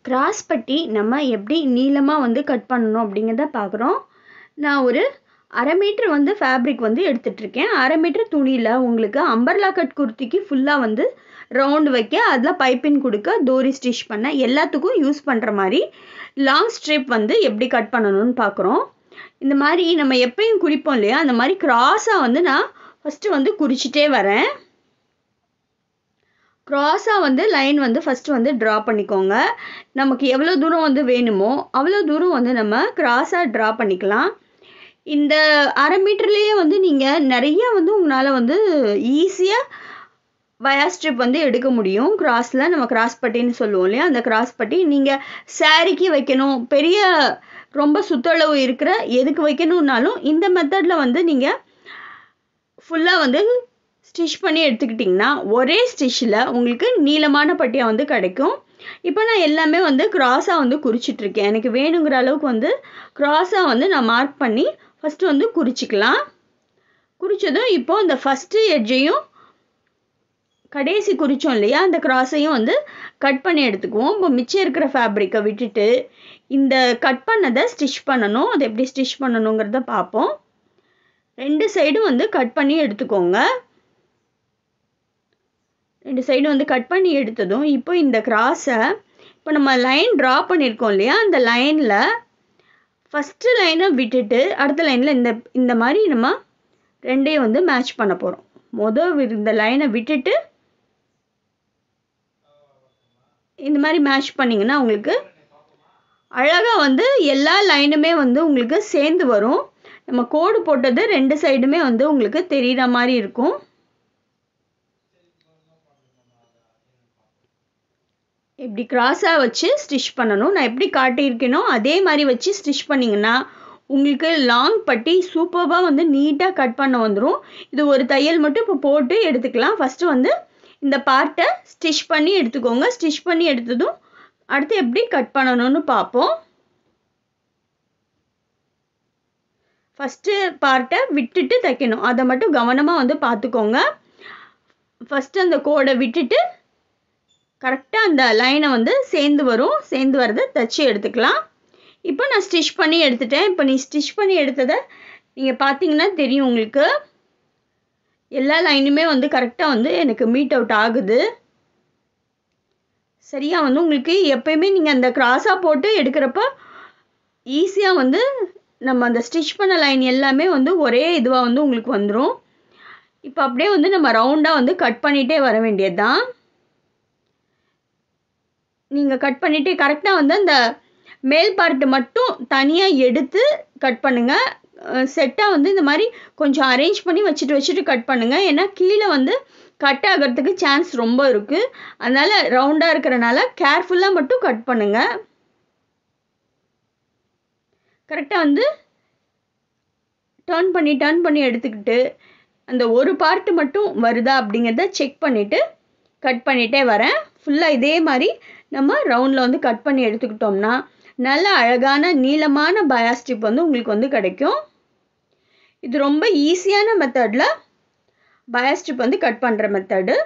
Cross பட்டி நம்ம எப்படி நீளமாக வந்து கட் பண்ணணும் அப்படிங்கிறத பார்க்குறோம். நான் ஒரு 1/2 மீட்டர் வந்து ஃபேப்ரிக் வந்து எடுத்துகிட்ருக்கேன். 1/2 மீட்டர் துணியில் உங்களுக்கு அம்பர்லா கட் குர்த்திக்கு ஃபுல்லாக வந்து ரவுண்டு வைக்க, அதில் பைப்பின் கொடுக்க, டோரி ஸ்டிச் பண்ண எல்லாத்துக்கும் யூஸ் பண்ணுற மாதிரி லாங் ஸ்ட்ரிப் வந்து எப்படி கட் பண்ணணும்னு பார்க்குறோம். இந்த மாதிரி நம்ம எப்பயும் குறிப்போம் இல்லையா, அந்த மாதிரி கிராஸாக வந்து நான் ஃபஸ்ட்டு வந்து குறிச்சிட்டே வரேன். க்ராஸாக வந்து லைன் வந்து ஃபஸ்ட்டு வந்து ட்ரா பண்ணிக்கோங்க. நமக்கு எவ்வளோ தூரம் வந்து வேணுமோ அவ்வளோ தூரம் வந்து நம்ம க்ராஸாக ட்ரா பண்ணிக்கலாம். இந்த 1/2 மீட்டர்லேயே வந்து நீங்கள் நிறைய வந்து உங்களால் வந்து ஈஸியாக வயா ஸ்ட்ரிப் வந்து எடுக்க முடியும். கிராஸில் நம்ம கிராஸ் பட்டின்னு சொல்லுவோம் இல்லையா, அந்த கிராஸ் பட்டி நீங்கள் சாரிக்கு வைக்கணும், பெரிய ரொம்ப சுற்றளவு இருக்கிற எதுக்கு வைக்கணுன்னாலும் இந்த மெத்தடில் வந்து நீங்கள் ஃபுல்லாக வந்து ஸ்டிச் பண்ணி எடுத்துக்கிட்டிங்கன்னா ஒரே ஸ்டிச்சில் உங்களுக்கு நீளமான பட்டியாக வந்து கிடைக்கும். இப்போ நான் எல்லாமே வந்து க்ராஸாக வந்து குறிச்சிட்ருக்கேன். எனக்கு வேணுங்கிற அளவுக்கு வந்து க்ராஸாக வந்து நான் மார்க் பண்ணி ஃபஸ்ட்டு வந்து குறிச்சிக்கலாம். குறித்ததும் இப்போது இந்த ஃபஸ்ட்டு எட்ஜையும் கடைசி குறித்தோம் இல்லையா, அந்த க்ராஸையும் வந்து கட் பண்ணி எடுத்துக்குவோம். இப்போ மிச்சம் இருக்கிற ஃபேப்ரிக்கை விட்டுட்டு இந்த கட் பண்ணதை ஸ்டிச் பண்ணணும். அதை எப்படி ஸ்டிச் பண்ணணுங்கிறத பார்ப்போம். 2 சைடும் வந்து கட் பண்ணி எடுத்துக்கோங்க. 2 சைடும் வந்து கட் பண்ணி எடுத்ததும் இப்போ இந்த கிராஸை இப்போ நம்ம லைன் ட்ரா பண்ணியிருக்கோம் இல்லையா, அந்த லைனில் ஃபஸ்ட்டு லைனை விட்டுட்டு அடுத்த லைனில் இந்த மாதிரி நம்ம 2ஐயும் வந்து மேட்ச் பண்ண போகிறோம். இந்த லைனை விட்டுட்டு இந்த மாதிரி மேட்ச் பண்ணிங்கன்னா உங்களுக்கு அழகாக வந்து எல்லா லைனுமே வந்து உங்களுக்கு சேர்ந்து வரும். நம்ம கோடு போட்டது 2 சைடுமே வந்து உங்களுக்கு தெரிகிற மாதிரி இருக்கும். இப்படி கிராஸாக வச்சு ஸ்டிச் பண்ணணும். நான் எப்படி காட்டியிருக்கேனோ அதே மாதிரி வச்சு ஸ்டிச் பண்ணிங்கன்னா உங்களுக்கு லாங் பட்டி சூப்பராக வந்து நீட்டாக கட் பண்ண வந்துடும். இது ஒரு தையல் மட்டும் இப்போ போட்டு எடுத்துக்கலாம். ஃபஸ்ட்டு வந்து இந்த பார்ட்டை ஸ்டிச் பண்ணி எடுத்துக்கோங்க. ஸ்டிச் பண்ணி எடுத்ததும் அடுத்து எப்படி கட் பண்ணணும்னு பார்ப்போம். ஃபஸ்ட்டு பார்ட்டை விட்டுட்டு தைக்கணும், அதை மட்டும் கவனமாக வந்து பார்த்துக்கோங்க. ஃபஸ்ட்டு அந்த கோடை விட்டுட்டு கரெக்டாக அந்த லைனை வந்து சேர்ந்து வரும். சேர்ந்து வரதை தைச்சி எடுத்துக்கலாம். இப்போ நான் ஸ்டிச் பண்ணி எடுத்துட்டேன். இப்போ நீ ஸ்டிச் பண்ணி எடுத்ததை நீங்கள் பார்த்தீங்கன்னா தெரியும் உங்களுக்கு. எல்லா லைனுமே வந்து கரெக்டாக வந்து எனக்கு மீட் அவுட் ஆகுது. சரியாக வந்து உங்களுக்கு எப்பயுமே நீங்கள் அந்த கிராஸாக போட்டு எடுக்கிறப்ப ஈஸியாக வந்து நம்ம அந்த ஸ்டிச் பண்ண லைன் எல்லாமே வந்து ஒரே இதுவாக வந்து உங்களுக்கு வந்துடும். இப்போ அப்படியே வந்து நம்ம ரவுண்டாக வந்து கட் பண்ணிகிட்டே வர வேண்டியது தான். நீங்கள் கட் பண்ணிவிட்டு கரெக்டாக வந்து அந்த மேல் பார்ட்டு மட்டும் தனியாக எடுத்து கட் பண்ணுங்கள். செட்டாக வந்து இந்த மாதிரி கொஞ்சம் அரேஞ்ச் பண்ணி வச்சுட்டு கட் பண்ணுங்கள். ஏன்னா கீழே வந்து கட் ஆகிறதுக்கு சான்ஸ் ரொம்ப இருக்குது. அதனால் ரவுண்டாக இருக்கிறனால கேர்ஃபுல்லாக மட்டும் கட் பண்ணுங்கள். கரெக்டாக வந்து டர்ன் பண்ணி எடுத்துக்கிட்டு அந்த ஒரு பார்ட்டு மட்டும் வருதா அப்படிங்கிறத செக் பண்ணிவிட்டு கட் பண்ணிகிட்டே வரேன். ஃபுல்லாக இதே மாதிரி நம்ம ரவுண்டில் வந்து கட் பண்ணி எடுத்துக்கிட்டோம்னா நல்ல அழகான நீளமான பயா ஸ்ட்ரிப் வந்து உங்களுக்கு வந்து கிடைக்கும். இது ரொம்ப ஈஸியான மெத்தடில் பயா ஸ்ட்ரிப் வந்து கட் பண்ணுற மெத்தடு.